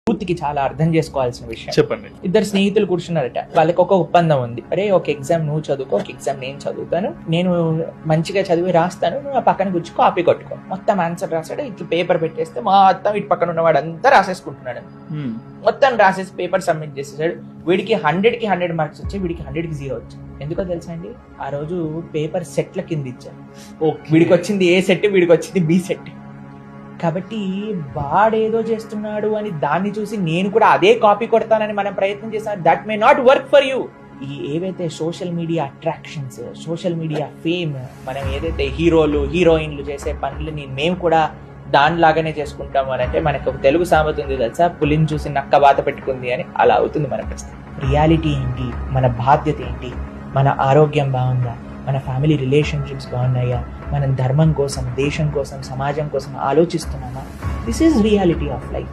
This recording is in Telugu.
యూత్కి చాలా అర్థం చేసుకోవాల్సిన విషయం. చెప్పండి. ఇద్దరు స్నేహితులు కూర్చున్నారట, వాళ్ళకి ఒక ఒప్పందం ఉంది. అరే ఒక ఎగ్జామ్ నువ్వు చదువుకో, ఒక ఎగ్జామ్ నేను చదువుతాను, నేను మంచిగా చదివి రాస్తాను, నువ్వు ఆ పక్కన కూర్చు కాపీ కొట్టుకో. మొత్తం ఆన్సర్ రాసాడు, ఇట్లా పేపర్ పెట్టేస్తే మొత్తం ఇటు పక్కన ఉన్నవాడు అంతా రాసేసుకుంటున్నాడు. మొత్తం రాసేసి పేపర్ సబ్మిట్ చేసేసాడు. వీడికి 100కి 100 మార్క్స్ వచ్చాయి, వీడికి 100కి 0 వచ్చాయి. ఎందుకో తెలుసా అండి, ఆ రోజు పేపర్ సెట్ల కింద ఇచ్చారు. వీడికి వచ్చింది ఏ సెట్, వీడికి వచ్చింది బి సెట్. కాబట్టి వాడేదో చేస్తున్నాడు అని దాన్ని చూసి నేను కూడా అదే కాపీ కొడతానని మనం ప్రయత్నం చేస్తాం. That may not work for you. ఈ ఏవైతే social media attractions, social media fame, మనం ఏదైతే హీరోలు హీరోయిన్లు చేసే పనులని మేము కూడా దానిలాగానే చేసుకుంటాము అని అంటే, మనకు తెలుగు సామెత ఉంది తెలుసా, పులిని చూసి నక్క వాత పెట్టుకుంది అని. అలా అవుతుంది మన పరిస్థితి. రియాలిటీ ఏంటి, మన బాధ్యత ఏంటి, మన ఆరోగ్యం బాగుందా, మన ఫ్యామిలీ రిలేషన్షిప్స్ బాగున్నాయా, మనం ధర్మం కోసం, దేశం కోసం, సమాజం కోసం ఆలోచిస్తున్నామా? This is reality of life.